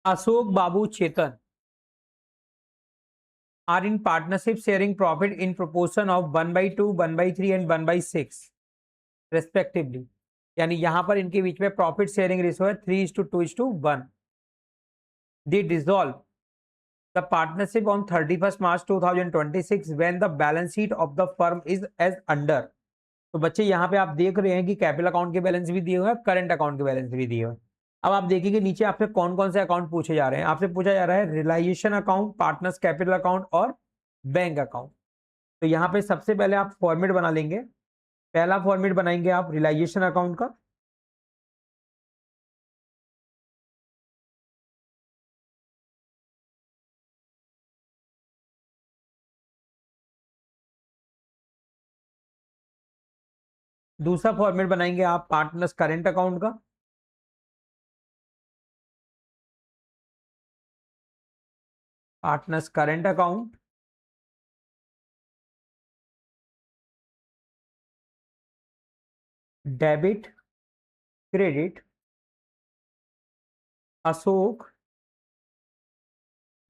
Ashok, Babu, Chetan are in partnership sharing profit in proportion of 1/2, 1/3 and 1/6 respectively. यानी यहां पर इनके बीच में प्रॉफिट शेयरिंग रेशियो है 3:2:1. They dissolve the partnership on 31st March 2026 when the balance sheet of the firm is as under. तो बच्चे यहाँ पे आप देख रहे हैं कि कैपिटल अकाउंट के बैलेंस भी दिए हुए हैं, करंट अकाउंट के बैलेंस भी दिए हुए हैं. अब आप देखिए नीचे आपसे कौन कौन से अकाउंट पूछे जा रहे हैं. आपसे पूछा जा रहा है realisation account, partners capital account और बैंक अकाउंट. तो यहाँ पे सबसे पहले आप फॉर्मेट बना लेंगे. पहला फॉर्मेट बनाएंगे आप रिलाइजेशन अकाउंट का. दूसरा फॉर्मेट बनाएंगे आप पार्टनर्स करेंट अकाउंट का. Partners current account, debit, credit, Ashok,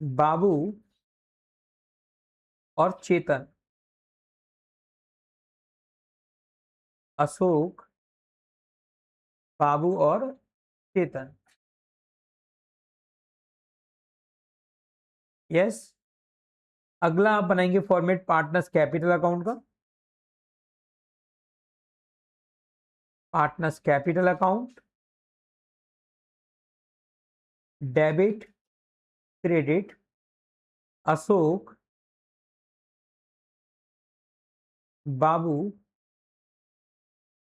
Babu और चेतन. अशोक, बाबू और चेतन. यस. अगला आप बनाएंगे फॉर्मेट पार्टनर्स कैपिटल अकाउंट का. Partners capital account, debit, credit, Ashok, Babu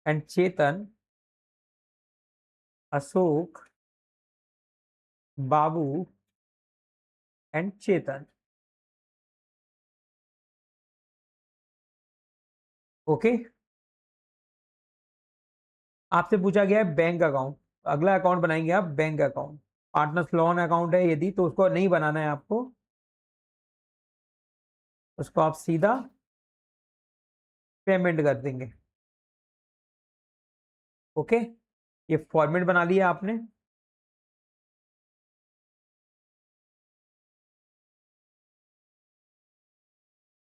and Chetan. Ashok, Babu and Chetan. Okay. आपसे पूछा गया है बैंक अकाउंट. अगला अकाउंट बनाएंगे आप bank account. Partners loan account है यदि, तो उसको नहीं बनाना है आपको, उसको आप सीधा पेमेंट कर देंगे. ओके. ये फॉर्मेट बना लिया आपने.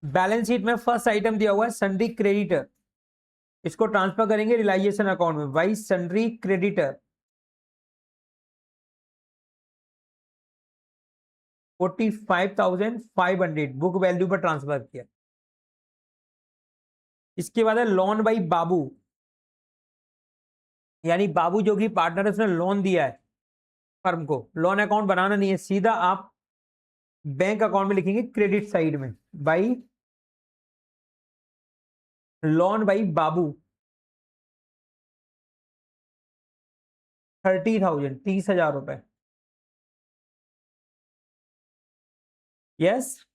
बैलेंस शीट में फर्स्ट आइटम दिया हुआ है सन्ड्री क्रेडिटर. इसको ट्रांसफर करेंगे रिलाइजेशन अकाउंट में. By sundry creditor 45,500 book value पर ट्रांसफर किया. इसके बाद है लोन बाई बाबू, यानी बाबू जो कि पार्टनर है उसने लोन दिया है फर्म को. लोन अकाउंट बनाना नहीं है, सीधा आप बैंक अकाउंट में लिखेंगे क्रेडिट साइड में. बाई लोन बाई बाबू 30,000, 30,000 रुपए. यस.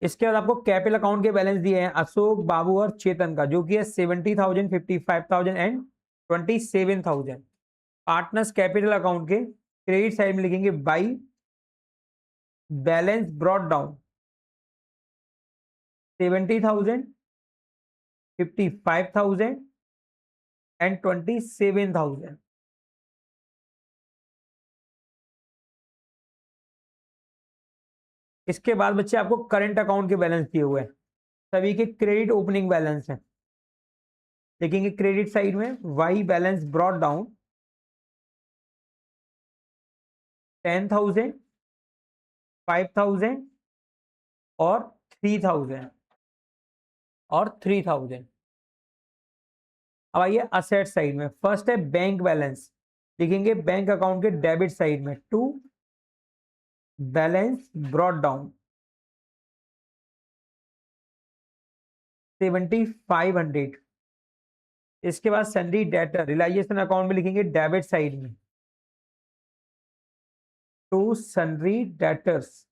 इसके बाद आपको कैपिटल अकाउंट के बैलेंस दिए हैं अशोक, बाबू और चेतन का, जो कि है 70,000, 55,000 एंड 27,000. पार्टनर्स कैपिटल अकाउंट के क्रेडिट साइड में लिखेंगे by balance brought down 70,000, 55,000 and 27,000. इसके बाद बच्चे आपको करंट अकाउंट के बैलेंस दिए हुए हैं. सभी के क्रेडिट ओपनिंग बैलेंस हैं. देखेंगे क्रेडिट साइड में वाई बैलेंस ब्रॉट डाउन 10,000, 5,000 और 3,000 और 3,000. अब आइए असेट साइड में. फर्स्ट है बैंक बैलेंस. लिखेंगे बैंक अकाउंट के डेबिट साइड में टू बैलेंस ब्रॉट डाउन 7,500. इसके बाद सन्ड्री डेटर रिलाइजेशन अकाउंट में लिखेंगे डेबिट साइड में to sundry debtors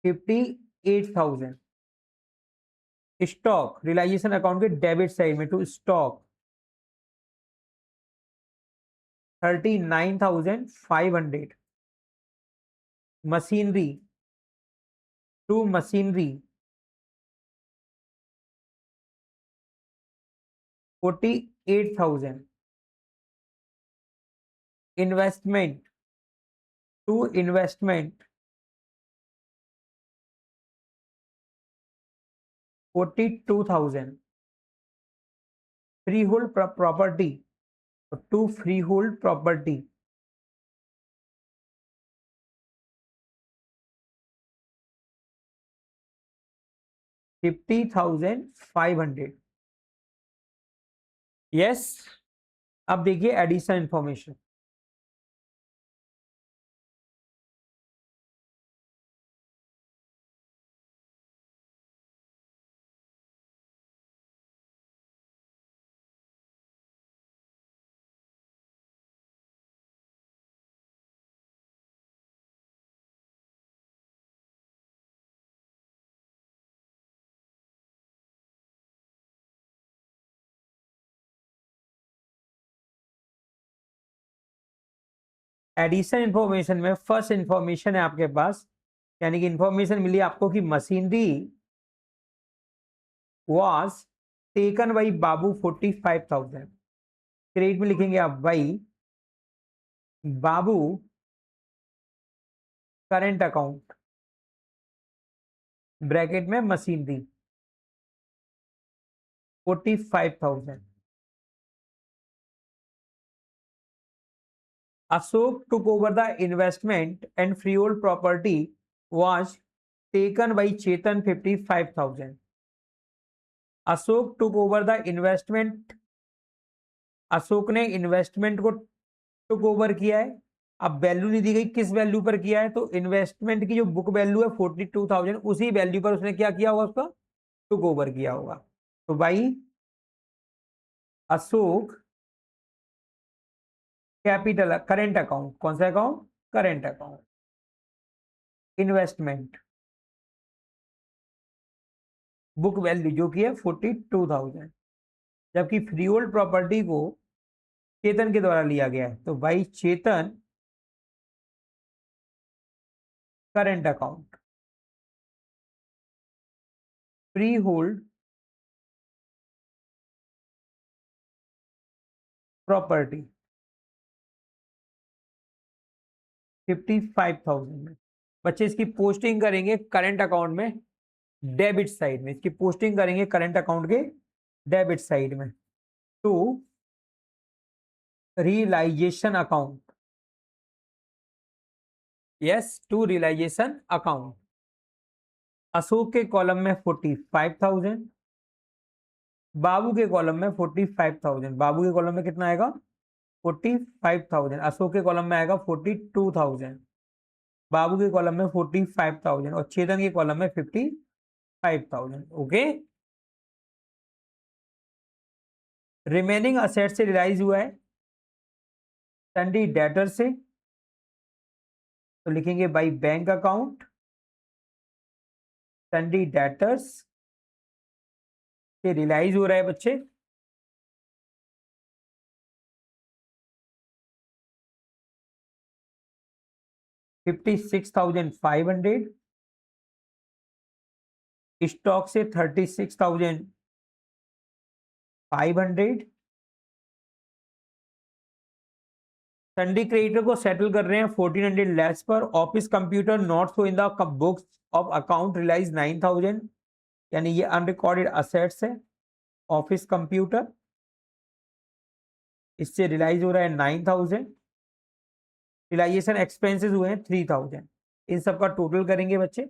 58,000. Stock realisation account के डेबिट साइड में to stock 39,500. Machinery to machinery 48,000. Investment to investment 42,000 free hold property to free hold property 50,500। Yes, अब देखिए addition information. Addition information में first information है आपके पास, यानी कि इंफॉर्मेशन मिली आपको कि machinery was taken by Babu 45,000। Credit में लिखेंगे आप by Babu current account, bracket में machinery 45,000। Ashok took over the investment and freehold property was taken by Chetan 55,000. Ashok took over the investment, Ashok ने इन्वेस्टमेंट को टुक ओवर किया है। अब वैल्यू नहीं दी गई, किस वैल्यू पर किया है, तो इन्वेस्टमेंट की जो बुक वैल्यू है 42,000, उसी वैल्यू पर उसने क्या किया होगा, उसका टुक ओवर किया होगा। तो भाई अशोक कैपिटल करेंट अकाउंट, कौन सा account, current account, investment book value जो कि है 42,000, जबकि फ्री होल्ड प्रॉपर्टी को चेतन के द्वारा लिया गया है। तो भाई Chetan current account free hold property 55,000 में। बच्चे इसकी पोस्टिंग करेंगे करंट अकाउंट में, डेबिट साइड में, इसकी पोस्टिंग करेंगे करंट अकाउंट के डेबिट साइड में, to realisation account. Yes, to realisation account. Ashok के कॉलम में 45,000, बाबू के कॉलम में 45,000। बाबू के कॉलम में कितना आएगा, 45,000। अशोक के कॉलम में आएगा 42,000, बाबू के कॉलम में 45,000 और चेतन के कॉलम में 55,000। ओके, रिमेनिंग असेट से रिलाइज हुआ है सन्डी डेटर से, तो लिखेंगे बाई बैंक अकाउंट सन्डी डेटर्स से रिलाइज हो रहा है बच्चे। $56,500, स्टॉक से 36,500। सन्डी क्रेडिटर को सेटल कर रहे हैं 1400 लेस पर। Office computer not so in the books of account realise 9,000, यानी ये अनरिकॉर्डेड असेट्स है। ऑफिस कंप्यूटर इससे रिलाइज हो रहा है 9,000। रिलाइजेशन एक्सपेंसेस हुए हैं 3,000। इन सब का टोटल करेंगे बच्चे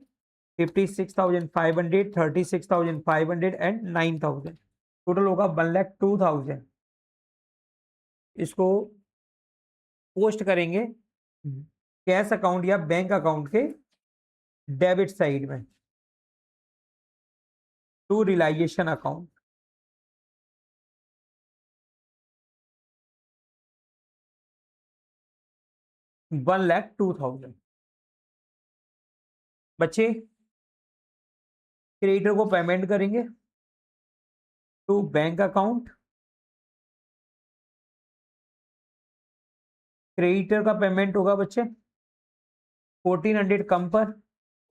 56,500, 36,500 एंड 9,000, टोटल होगा 1,02,000। इसको पोस्ट करेंगे कैश अकाउंट या बैंक अकाउंट के डेबिट साइड में, टू रियलाइजेशन अकाउंट। $1,02,000। बच्चे क्रेडिटर को पेमेंट करेंगे टू बैंक अकाउंट। क्रेडिटर का पेमेंट होगा बच्चे 1400 कम पर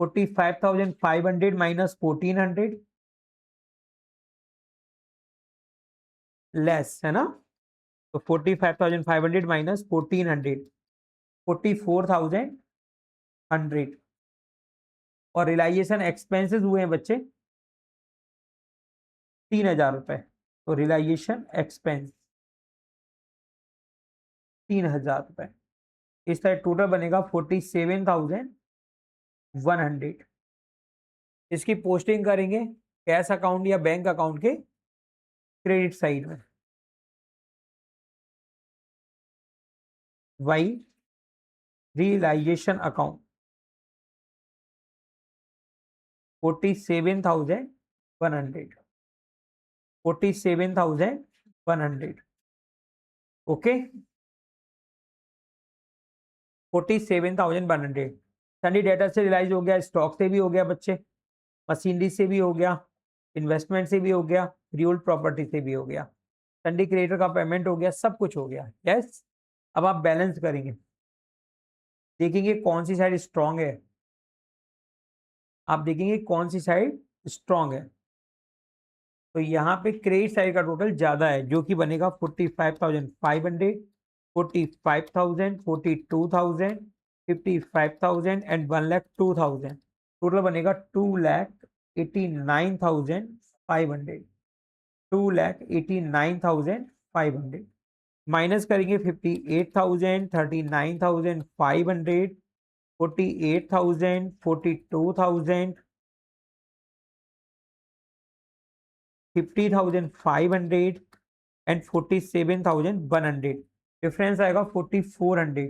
45,500 माइनस 1400 लेस, है ना। तो तो 45,500 माइनस 1,400, 44,100। और रियलाइजेशन एक्सपेंसेस हुए हैं बच्चे 3,000 रुपए। तो रियलाइजेशन एक्सपेंस 3,000 रुपए। इस तरह टोटल बनेगा 47,100। इसकी पोस्टिंग करेंगे कैश अकाउंट या बैंक अकाउंट के क्रेडिट साइड में। By realisation account 47,100, 47,100। Okay 47,100 sundry debtor से रियलाइज हो गया, स्टॉक से भी हो गया बच्चे, मशीनरी से भी हो गया, इन्वेस्टमेंट से भी हो गया, रियल प्रॉपर्टी से भी हो गया, सन्डी क्रिएटर का पेमेंट हो गया, सब कुछ हो गया। यस अब आप बैलेंस करेंगे, देखेंगे कौन सी साइड स्ट्रांग है। आप देखेंगे कौन सी साइड स्ट्रांग है। तो यहाँ पे क्रेडिट साइड का टोटल ज्यादा है जो कि बनेगा 45,500, 45,000, 42,000, 55,000 एंड 1,02,000। टोटल बनेगा 2,89,500, 2,89,500 माइनस करेंगे 58,000, 39,500, 48,000, 42,000, 50,500 एंड 47,100। डिफरेंस आएगा 4,400,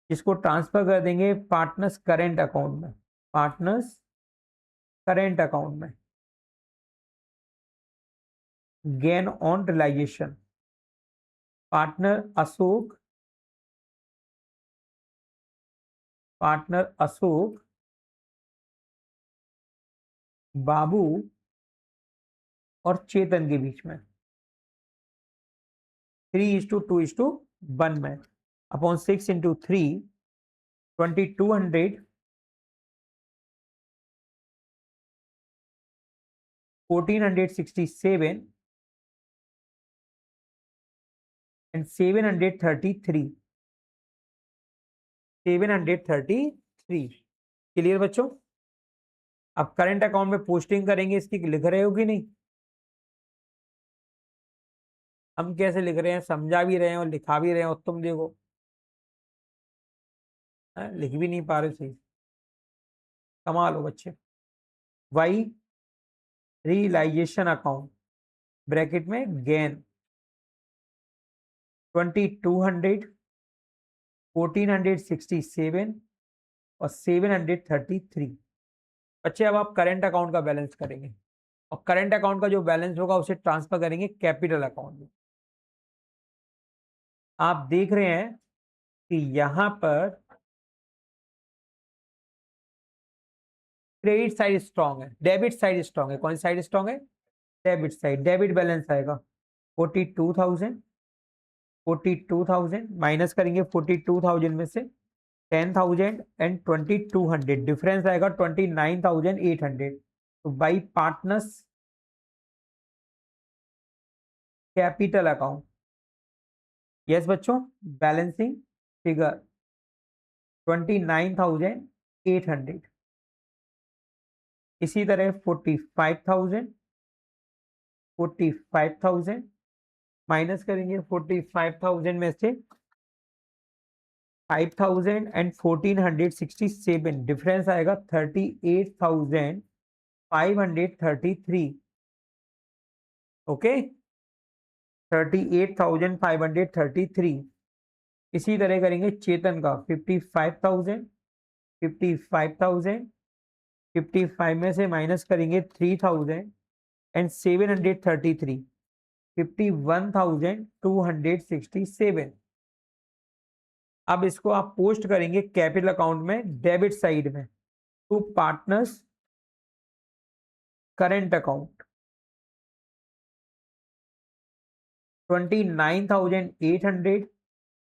जिसको ट्रांसफर कर देंगे पार्टनर्स करेंट अकाउंट में, पार्टनर्स करेंट अकाउंट में। Gain on realisation partner Ashok, partner Ashok, Babu और चेतन के बीच में 3:2:1 में अपॉन 6 इंटू 3 2,200, 1,467 एंड 733, 733। क्लियर बच्चों? अब करंट अकाउंट में पोस्टिंग करेंगे, इसकी लिख रहे हो कि नहीं? हम कैसे लिख रहे हैं, समझा भी रहे हैं और लिखा भी रहे हैं, और तुम देखो लिख भी नहीं पा रहे सही। कमाल हो बच्चे। वाई रियलाइजेशन अकाउंट ब्रैकेट में गेन 2,200, 1,467 और 733। बच्चे अब आप करंट अकाउंट का बैलेंस करेंगे और करंट अकाउंट का जो बैलेंस होगा उसे ट्रांसफर करेंगे कैपिटल अकाउंट में। आप देख रहे हैं कि यहां पर क्रेडिट साइड स्ट्रांग है, डेबिट साइड स्ट्रांग है। कौन सी साइड स्ट्रांग है? Debit side. डेबिट बैलेंस आएगा 42,000, 42,000 माइनस करेंगे 42,000 में से 10,000 एंड 2,200, डिफरेंस आएगा 29,800। तो by partners capital account. Yes बच्चों, बैलेंसिंग फिगर 29,800। इसी तरह 45,000, 45,000 माइनस करेंगे 45,000 में से 5,000 एंड 1,467, डिफरेंस आएगा 38,533। ओके 38,533। इसी तरह करेंगे चेतन का 55,000, 55,000, 55 में से माइनस करेंगे 3,000 एंड 733, 51,267। अब इसको आप पोस्ट करेंगे कैपिटल अकाउंट में डेबिट साइड में to partners current account 29,800,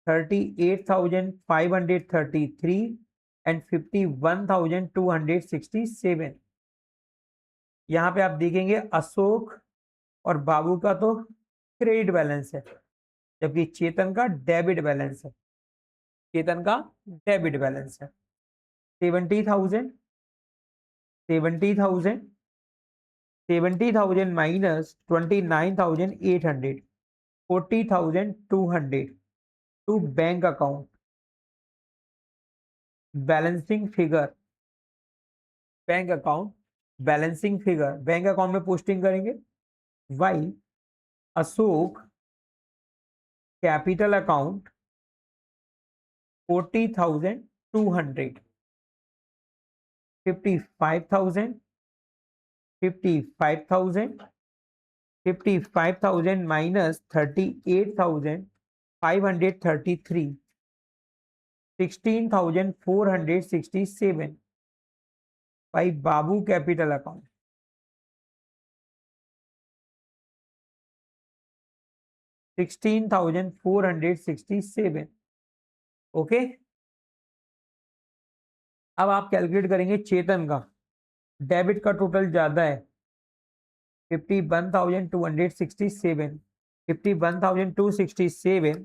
38,533 and 51,267। यहां पे आप देखेंगे अशोक और बाबू का तो क्रेडिट बैलेंस है, जबकि चेतन का डेबिट बैलेंस है। चेतन का डेबिट बैलेंस है 70,000, 70,000, 70,000 minus 29,800, 40,200 to bank account. Balancing figure, bank account balancing figure bank account में पोस्टिंग करेंगे। By Ashok capital account 40,200, 55,000, 55,000, 55,000 minus 38,533, 16,467 by Babu capital account. 16,467। Okay, अब आप कैलकुलेट करेंगे चेतन का। डेबिट का टोटल ज्यादा है 51,267, 51,267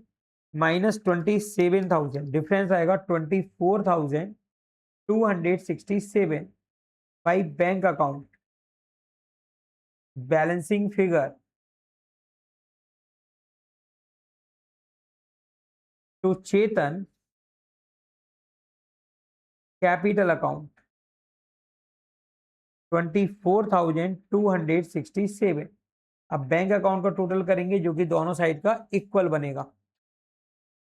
माइनस 27,000, डिफरेंस आएगा 24,267 by bank account. Balancing figure to Chetan capital account 24,267। अब बैंक अकाउंट का टोटल करेंगे जो कि दोनों साइड का इक्वल बनेगा।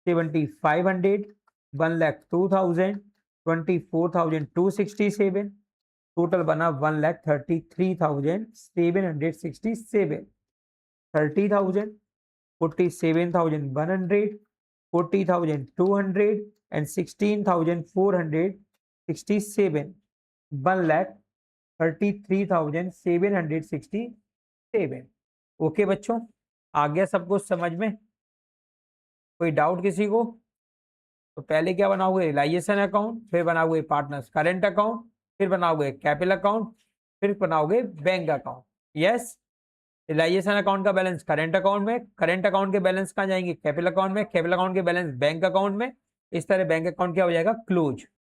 7,500, 1,02,000, 24,267, टोटल बना 1,33,767। 30,000, 47,100, 40,200 and 16,467, 1,33,767। ओके बच्चों, आ गया सब कुछ समझ में? कोई डाउट किसी को? तो पहले क्या बनाओगे? रिलाइजेशन अकाउंट, फिर बनाओगे पार्टनर्स करेंट अकाउंट, फिर बनाओगे कैपिटल अकाउंट, फिर बनाओगे bank account. Yes, realisation account का बैलेंस करेंट अकाउंट में, करेंट अकाउंट के बैलेंस कहाँ जाएंगे? कैपिटल अकाउंट में, कैपिटल अकाउंट के बैलेंस बैंक अकाउंट में। इस तरह बैंक अकाउंट क्या हो जाएगा? क्लोज।